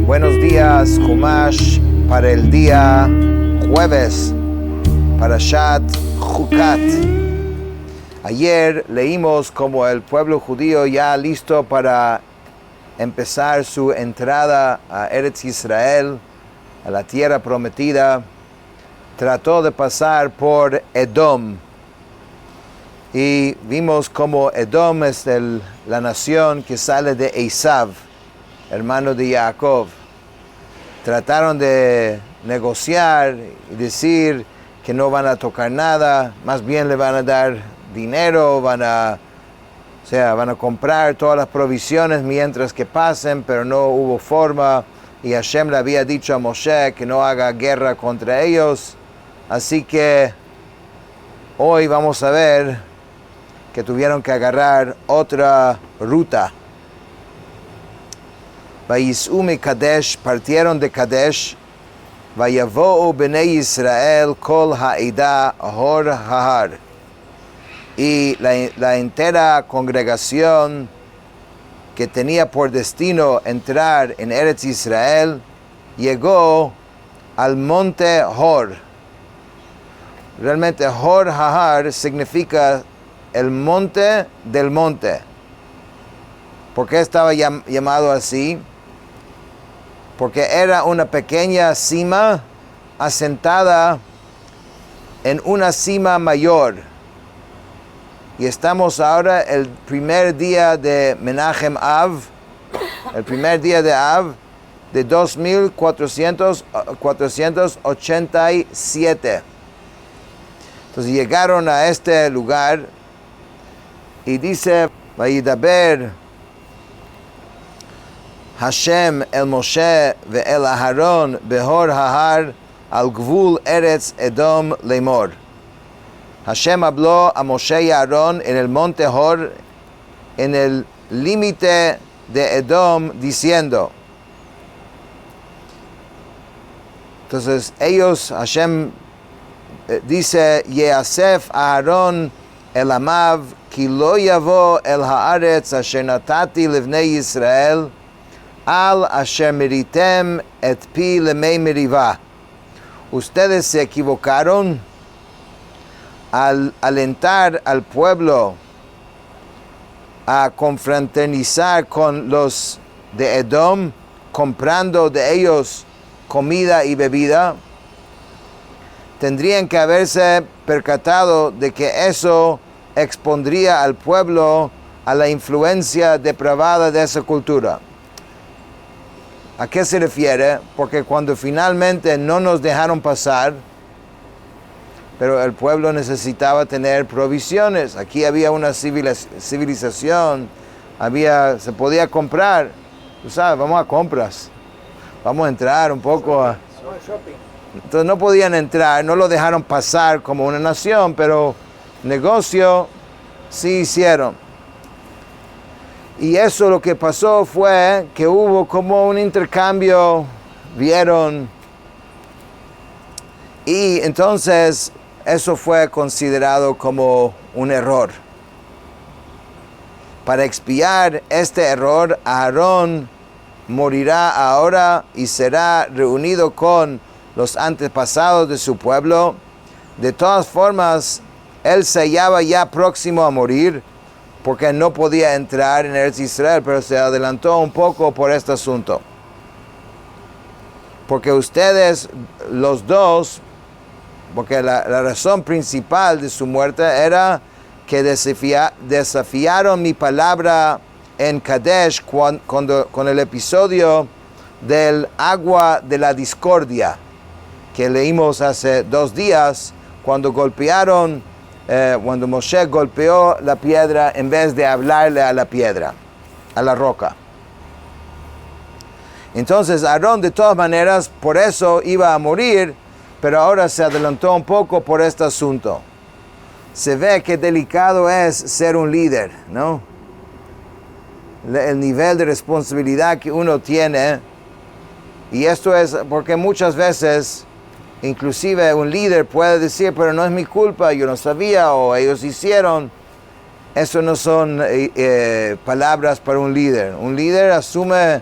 Buenos días, Chumash, para el día jueves, Parashat Chukat. Ayer leímos como el pueblo judío ya listo para empezar su entrada a Eretz Israel, a la tierra prometida, trató de pasar por Edom. Y vimos como Edom es la nación que sale de Esav, hermano de Jacob. Trataron de negociar y decir que no van a tocar nada, más bien le van a dar dinero, van a comprar todas las provisiones mientras que pasen, pero no hubo forma, y Hashem le había dicho a Moshe que no haga guerra contra ellos. Así que hoy vamos a ver que tuvieron que agarrar otra ruta. Vayis'u mi Kadesh, partieron de Kadesh, Vayavo'u bnei Israel kol ha'ida hor hahar. Y la entera congregación que tenía por destino entrar en Eretz Israel llegó al monte Hor. Realmente Hor hahar significa el monte del monte. ¿Por qué estaba llamado así? Porque era una pequeña cima asentada en una cima mayor. Y estamos ahora el primer día de Menachem Av, el primer día de Av de 2487. Entonces llegaron a este lugar y dice, Vayidaber Hashem el Moshe ve el Aharon behor hahar al gvul Eretz Edom lemor. Hashem habló a Moshe y Aarón en el monte Hor, en el límite de Edom, diciendo. Entonces ellos, Hashem dice, Yeasef Aarón el Amav, ki lo yavo el haaretz asher natati livnei Yisrael, al asher meritem et pi lemei merivah. Ustedes se equivocaron al alentar al pueblo a confraternizar con los de Edom, comprando de ellos comida y bebida. Tendrían que haberse percatado de que eso expondría al pueblo a la influencia depravada de esa cultura. ¿A qué se refiere? Porque cuando finalmente no nos dejaron pasar, pero el pueblo necesitaba tener provisiones. Aquí había una civilización, se podía comprar. Tú sabes, vamos a compras. Vamos a entrar un poco a... Entonces no podían entrar, no lo dejaron pasar como una nación, pero negocio sí hicieron. Y eso lo que pasó fue que hubo como un intercambio, vieron, y entonces eso fue considerado como un error. Para expiar este error, Aarón morirá ahora y será reunido con los antepasados de su pueblo. De todas formas, él se hallaba ya próximo a morir, porque no podía entrar en Eretz Israel, pero se adelantó un poco por este asunto. Porque ustedes, los dos, porque la razón principal de su muerte era que desafiaron mi palabra en Kadesh con el episodio del agua de la discordia, que leímos hace 2 días, cuando cuando Moshe golpeó la piedra en vez de hablarle a la piedra, a la roca. Entonces Aarón de todas maneras por eso iba a morir, pero ahora se adelantó un poco por este asunto. se ve qué delicado es ser un líder, ¿no? El nivel de responsabilidad que uno tiene. Y esto es porque muchas veces, inclusive un líder puede decir, pero no es mi culpa, yo no sabía, o ellos hicieron. Eso no son palabras para un líder. Un líder asume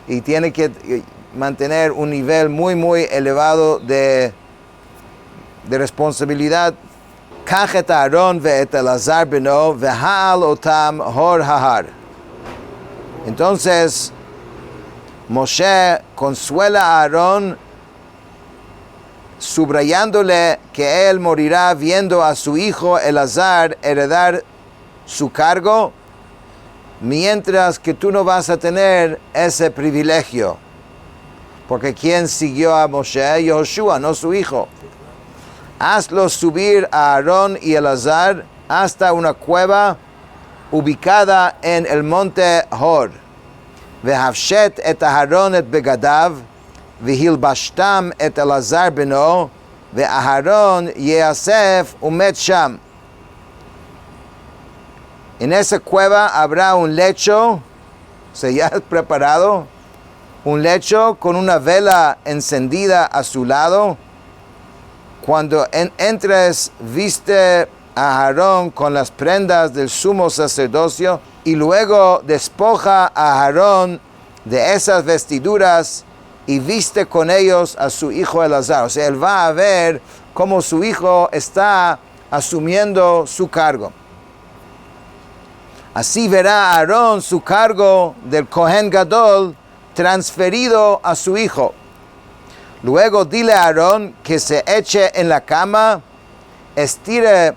y tiene que mantener un nivel muy, muy elevado de responsabilidad. Kach et Aarón ve'et Elazar beno ve'ha'al otam hor hahar. Entonces, Moshe consuela a Aarón subrayándole que él morirá viendo a su hijo Elazar heredar su cargo, mientras que tú no vas a tener ese privilegio. Porque ¿quién siguió a Moshe? Yoshua, no su hijo. Hazlo subir a Aarón y Elazar hasta una cueva ubicada en el monte Hor. Vehavshet et Aharon et begadav, vehilbashtam et Elazar beno, ve'Aharon yeasef umet sham. En esa cueva habrá un lecho, o sea, ya preparado, un lecho con una vela encendida a su lado. Cuando entres, viste a Aarón con las prendas del sumo sacerdocio y luego despoja a Aarón de esas vestiduras y viste con ellos a su hijo Elazar. O sea, él va a ver cómo su hijo está asumiendo su cargo. Así verá Aarón su cargo del Kohen Gadol transferido a su hijo. Luego dile a Aarón que se eche en la cama, estire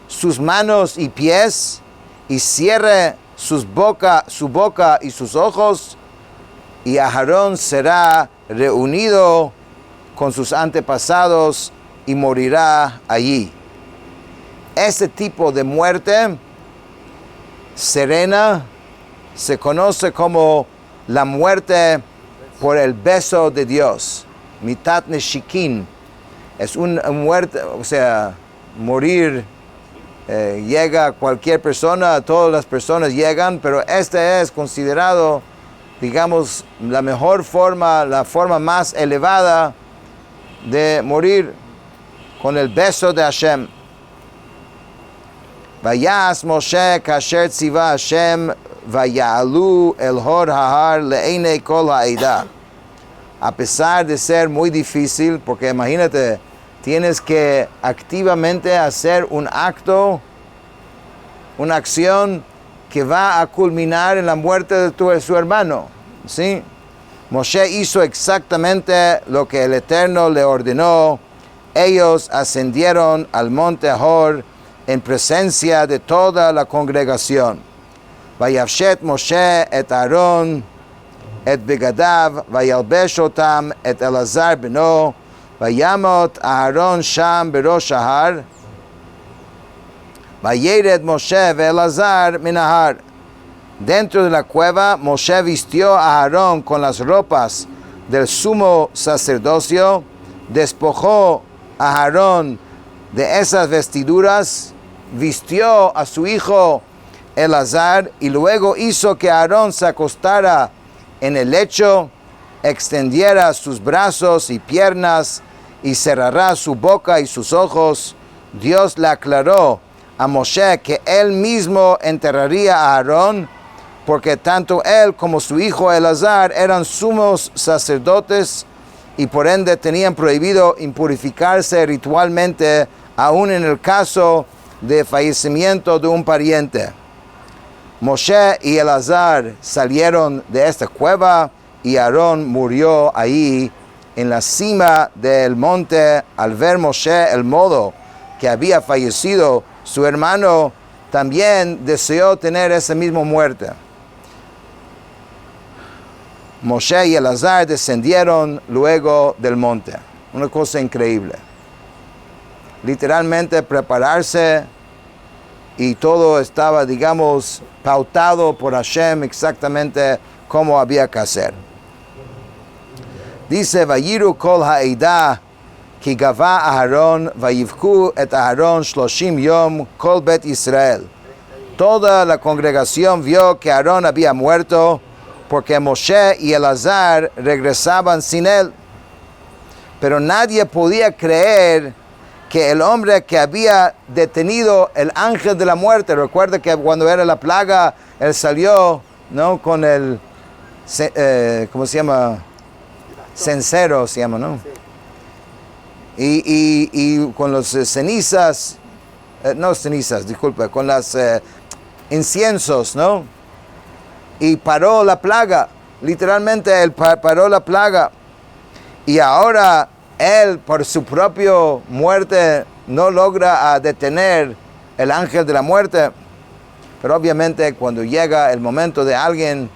sus manos y pies y cierre su boca y sus ojos, y Aarón será reunido con sus antepasados y morirá allí. Ese tipo de muerte serena se conoce como la muerte por el beso de Dios. Mitat neshikin. Es una muerte, o sea, morir llega a cualquier persona, todas las personas llegan, pero este es considerado, digamos, la mejor forma, la forma más elevada de morir, con el beso de Hashem. Vayas Moshe kasher tziva Hashem vaya'alu el hor hahar le'einei kol ha'edah. A pesar de ser muy difícil, porque imagínate, tienes que activamente hacer un acto, una acción que va a culminar en la muerte de su hermano, ¿sí? Moshe hizo exactamente lo que el Eterno le ordenó. Ellos ascendieron al monte Hor en presencia de toda la congregación. Vayavshet Moshe et Aarón et begadav, vayalbesh otam et Elazar beno, vayamot Aarón sham berosh ahar, vayered Moshe ve'Elazar minahar. Dentro de la cueva, Moshe vistió a Aarón con las ropas del sumo sacerdocio, despojó a Aarón de esas vestiduras, vistió a su hijo Elazar y luego hizo que Aarón se acostara en el lecho, extendiera sus brazos y piernas y cerrará su boca y sus ojos. Dios le aclaró a Moshe que él mismo enterraría a Aarón, porque tanto él como su hijo Elazar eran sumos sacerdotes y por ende tenían prohibido impurificarse ritualmente, aun en el caso de fallecimiento de un pariente. Moshe y Elazar salieron de esta cueva y Aarón murió ahí en la cima del monte. Al ver Moshe el modo que había fallecido su hermano, también deseó tener esa misma muerte. Moshe y Elazar descendieron luego del monte. Una cosa increíble. Literalmente prepararse, y todo estaba, digamos, pautado por Hashem exactamente como había que hacer. Dice, Vayiru kol ha'edah כי גבה אהרון ויבכו את אהרון 30 יום כל בית ישראל. Toda la congregación vio que Aarón había muerto porque Moshe y Elazar regresaban sin él. Pero nadie podía creer que el hombre que había detenido el ángel de la muerte, recuerda que cuando era la plaga, él salió, ¿no?, con el, ¿cómo se llama? Cencero se llama, ¿no? Y con los cenizas, no cenizas, disculpe, con las inciensos, ¿no? Y paró la plaga, literalmente él paró la plaga. Y ahora él por su propia muerte no logra detener el ángel de la muerte. Pero obviamente cuando llega el momento de alguien,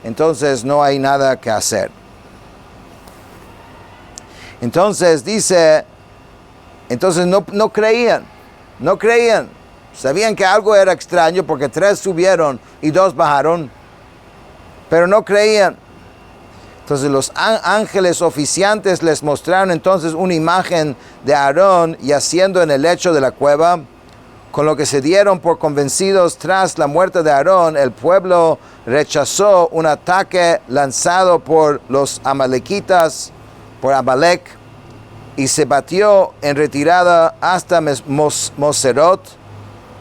entonces no hay nada que hacer. Entonces dice, entonces no creían. Sabían que algo era extraño porque 3 subieron y 2 bajaron, pero no creían. Entonces los ángeles oficiantes les mostraron entonces una imagen de Aarón yaciendo en el lecho de la cueva, con lo que se dieron por convencidos. Tras la muerte de Aarón, el pueblo rechazó un ataque lanzado por los amalequitas, por Amalek, y se batió en retirada hasta Moserot,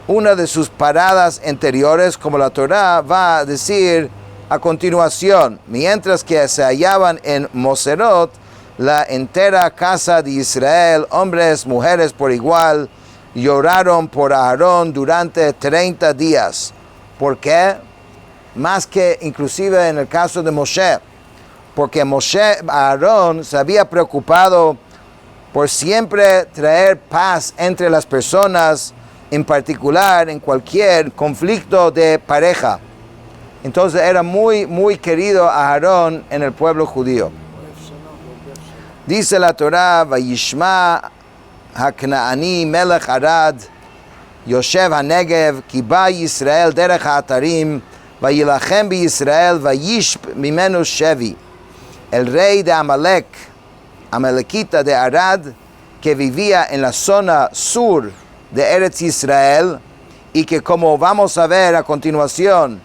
una de sus paradas anteriores, como la Torá va a decir a continuación. Mientras que se hallaban en Moserot, la entera casa de Israel, hombres, mujeres por igual, lloraron por Aarón durante 30 días. ¿Por qué? Más que inclusive en el caso de Moshe. Porque Aarón se había preocupado por siempre traer paz entre las personas, en particular en cualquier conflicto de pareja. Entonces era muy querido a Aarón en el pueblo judío. Dice la Torá, Vayishma HaKnaani Melech Arad Yoshev HaNegev Ki ba Yisrael derech ha'atarim Vayilachem bi Yisrael Vayishb mimenu Shevi. El rey de Amalek, Amalequita de Arad, que vivía en la zona sur de Eretz Israel y que, como vamos a ver a continuación,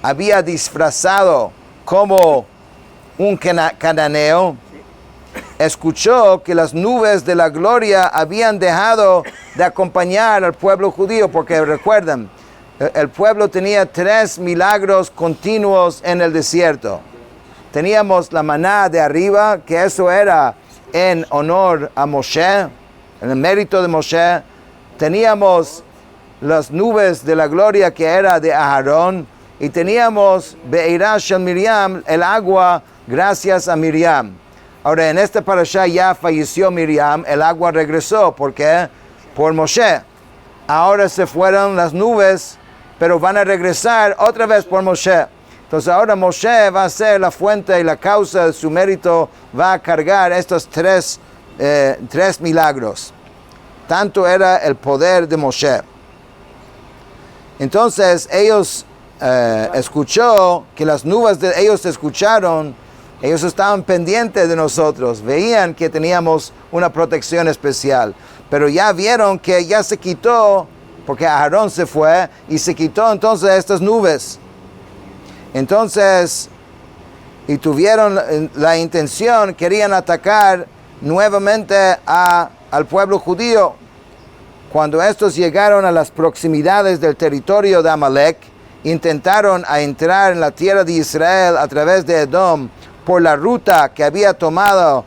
había disfrazado como un cananeo, escuchó que las nubes de la gloria habían dejado de acompañar al pueblo judío, porque recuerden, el pueblo tenía 3 milagros continuos en el desierto. Teníamos la maná de arriba, que eso era en honor a Moshe, en el mérito de Moshe. Teníamos las nubes de la gloria, que era de Aarón. Y teníamos Be'irah Shel Miriam, el agua gracias a Miriam. Ahora en este parashá ya falleció Miriam, el agua regresó. ¿Por qué? Por Moshe. Ahora se fueron las nubes, pero van a regresar otra vez por Moshe. Entonces ahora Moshe va a ser la fuente y la causa de su mérito, va a cargar estos 3 milagros. Tanto era el poder de Moshe. Entonces ellos escuchó que las nubes ellos escucharon, ellos estaban pendientes de nosotros, veían que teníamos una protección especial, pero ya vieron que ya se quitó, porque Aarón se fue y se quitó entonces estas nubes. Entonces, y tuvieron la intención, querían atacar nuevamente al pueblo judío. Cuando estos llegaron a las proximidades del territorio de Amalek, intentaron entrar en la tierra de Israel a través de Edom por la ruta que había tomado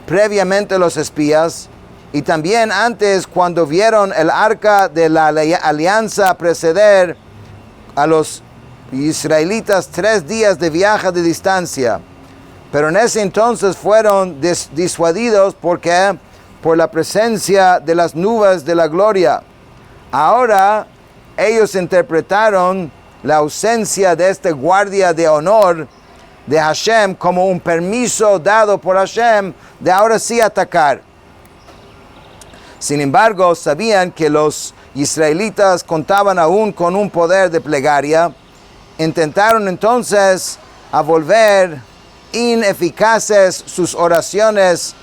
previamente los espías, y también antes cuando vieron el arca de la alianza preceder a los israelitas 3 días de viaje de distancia. Pero en ese entonces fueron disuadidos porque por la presencia de las nubes de la gloria. Ahora ellos interpretaron la ausencia de este guardia de honor de Hashem como un permiso dado por Hashem de ahora sí atacar. Sin embargo, sabían que los israelitas contaban aún con un poder de plegaria. Intentaron entonces a volver ineficaces sus oraciones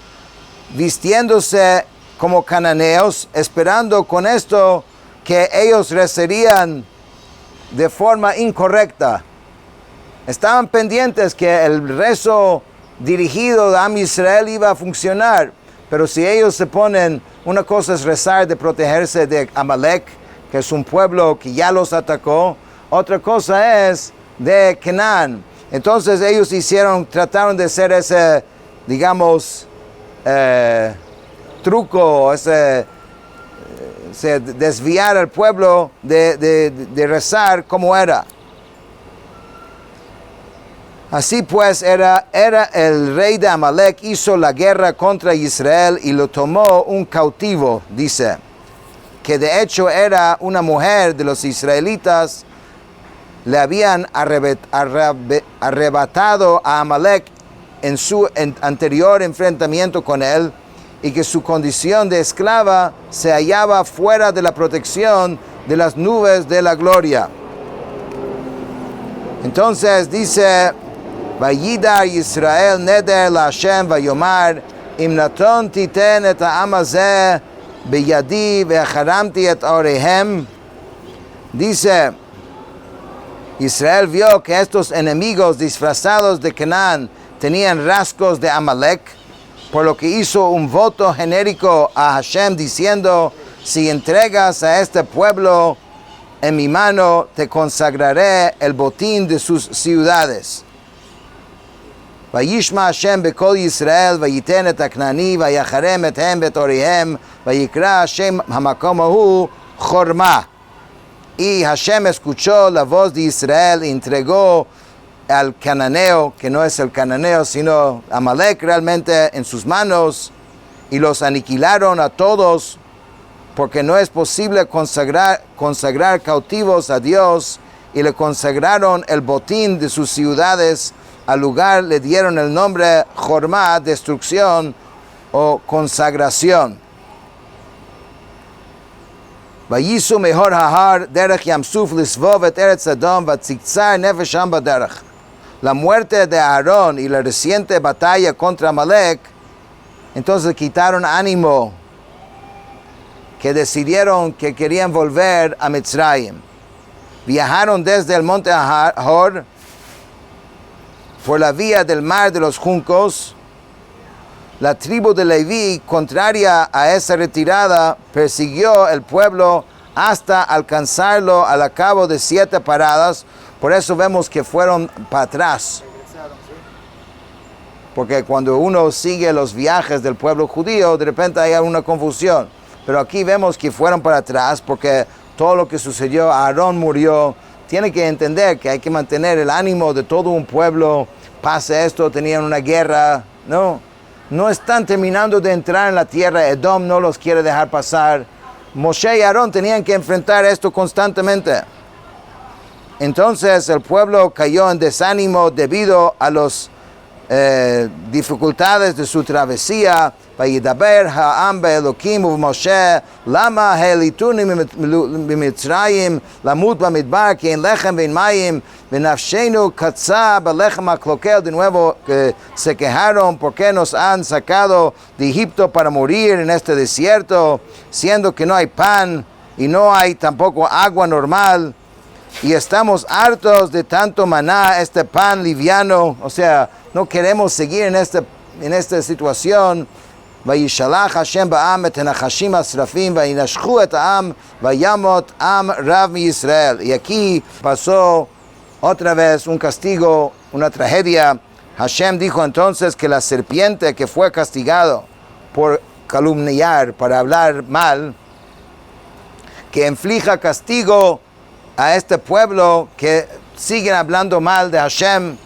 vistiéndose como cananeos, esperando con esto que ellos rezarían de forma incorrecta. Estaban pendientes que el rezo dirigido a Am Israel iba a funcionar, pero si ellos se ponen, una cosa es rezar de protegerse de Amalek, que es un pueblo que ya los atacó, otra cosa es de Canaán. Entonces ellos trataron de hacer ese, digamos, truco, desviar al pueblo de rezar como era. Así pues era el rey de Amalek, hizo la guerra contra Israel y lo tomó un cautivo, dice, que de hecho era una mujer de los israelitas. Le habían arrebatado a Amalek en su anterior enfrentamiento con él, y que su condición de esclava se hallaba fuera de la protección de las nubes de la gloria. Entonces dice, Vayidar Israel neder la Hashem vayomar im naton titen et ha'am hazeh beyadi ve'acharamti et orehem. Dice, Israel vio que estos enemigos disfrazados de Canaán tenían rasgos de Amalek, por lo que hizo un voto genérico a Hashem diciendo, si entregas a este pueblo en mi mano, te consagraré el botín de sus ciudades. Vayishma Hashem bekol Yisrael, vayiten et haknani, vayacharem ethem betorihem, vayikra Hashem hamakom ahu Chorma. Y Hashem escuchó la voz de Israel y entregó al cananeo, que no es el cananeo, sino Amalek realmente, en sus manos, y los aniquilaron a todos, porque no es posible consagrar cautivos a Dios, y le consagraron el botín de sus ciudades. Al lugar le dieron el nombre Jorma, destrucción o consagración. Vayisu mehor hahar derech yamsuf lisvov et eretz Edom vatziktzar nefesh ham baderech. La muerte de Aarón y la reciente batalla contra Amalek, entonces quitaron ánimo, que decidieron que querían volver a Mitzrayim. Viajaron desde el monte Hor por la vía del mar de los juncos. La tribu de Leví, contraria a esa retirada, persiguió el pueblo hasta alcanzarlo al cabo de 7 paradas. Por eso vemos que fueron para atrás. Porque cuando uno sigue los viajes del pueblo judío, de repente hay una confusión. Pero aquí vemos que fueron para atrás porque todo lo que sucedió, Aarón murió. Tiene que entender que hay que mantener el ánimo de todo un pueblo. Pasa esto, tenían una guerra. No están terminando de entrar en la tierra. Edom no los quiere dejar pasar. Moshe y Aarón tenían que enfrentar esto constantemente. Entonces el pueblo cayó en desánimo debido a las dificultades de su travesía. Vayidaber ha'am be'elokim u'Moshe lama helituni b'Mitzrayim lamut b'midbar ki en lechem ve'en mayim v'nafshenu katza b'lechem ha'klokel. De nuevo se quejaron, ¿por qué nos han sacado de Egipto para morir en este desierto, siendo que no hay pan y no hay tampoco agua normal? Y estamos hartos de tanto maná, este pan liviano. O sea, no queremos seguir en esta situación. Vayishalach Hashem ba'am et hanachashim asrafim vayinashchu et ha'am vayamot am rav mi Israel. Y aquí pasó otra vez un castigo, una tragedia. Hashem dijo entonces que la serpiente que fue castigado por calumniar, para hablar mal, que inflija castigo a este pueblo que siguen hablando mal de Hashem.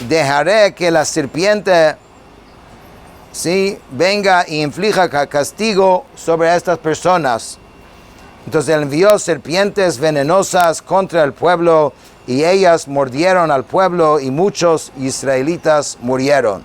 Dejaré que la serpiente venga y inflija castigo sobre estas personas. Entonces él envió serpientes venenosas contra el pueblo y ellas mordieron al pueblo y muchos israelitas murieron.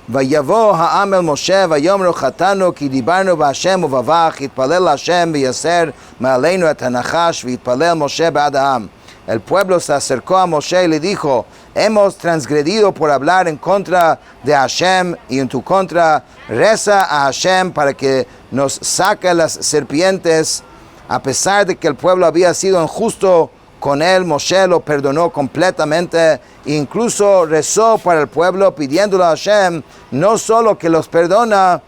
Vayavo ha'am el Moshe vayomru chatanu ki dibarnu b'Hashem uvavach yitpalel Hashem v'yaser ma'aleinu et hanachash v'yitpalel Moshe ba'ad ha'am. el pueblo se acercó a Moshe y le dijo: hemos transgredido por hablar en contra de Hashem y en tu contra. Reza a Hashem para que nos saque las serpientes. A pesar de que el pueblo había sido injusto con él, Moshe lo perdonó completamente. Incluso rezó para el pueblo pidiéndole a Hashem no solo que los perdona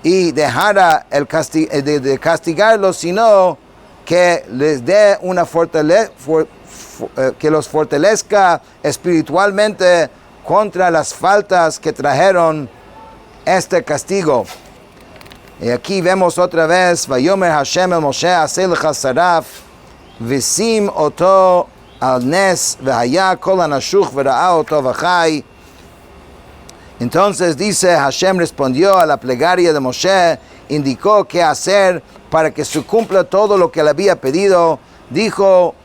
y dejara de castigarlos, sino que les dé una que los fortalezca espiritualmente contra las faltas que trajeron este castigo. Y aquí vemos otra vez: Vayomer Hashem el Moshe aseh lecha saraf v'sim oto al nes v'haya kol hanashuch v'ra'a oto v'chai. Entonces dice: Hashem respondió a la plegaria de Moshe, indicó qué hacer para que se cumpla todo lo que le había pedido. Dijo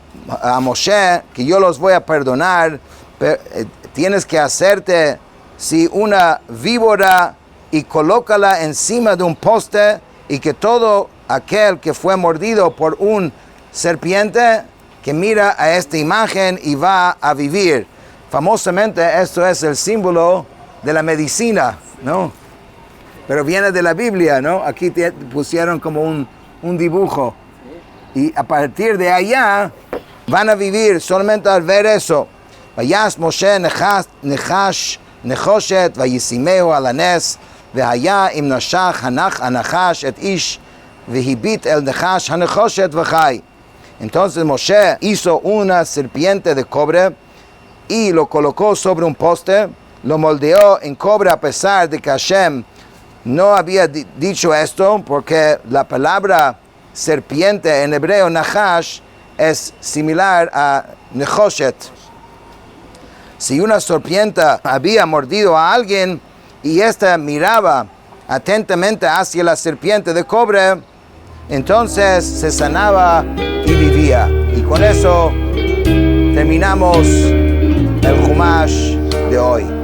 a Moshe que yo los voy a perdonar, pero tienes que hacerte una víbora y colócala encima de un poste, y que todo aquel que fue mordido por un serpiente que mira a esta imagen y va a vivir. Famosamente esto es el símbolo de la medicina, ¿no? Pero viene de la Biblia, ¿no? Aquí pusieron como un dibujo, y a partir de allá van a vivir solamente al ver eso. Vayas Moshe nechoshet vayisimeo al hanes v'haya im nashach hanachash et ish v'hibit el nechash hanechoshet v'chai. Entonces Moshe hizo una serpiente de cobre y lo colocó sobre un poste, lo moldeó en cobre, a pesar de que Hashem no había dicho esto, porque la palabra serpiente en hebreo nachash es similar a nechoshet. Si una serpiente había mordido a alguien y ésta miraba atentamente hacia la serpiente de cobre, entonces se sanaba y vivía. Y con eso terminamos el Chumash de hoy.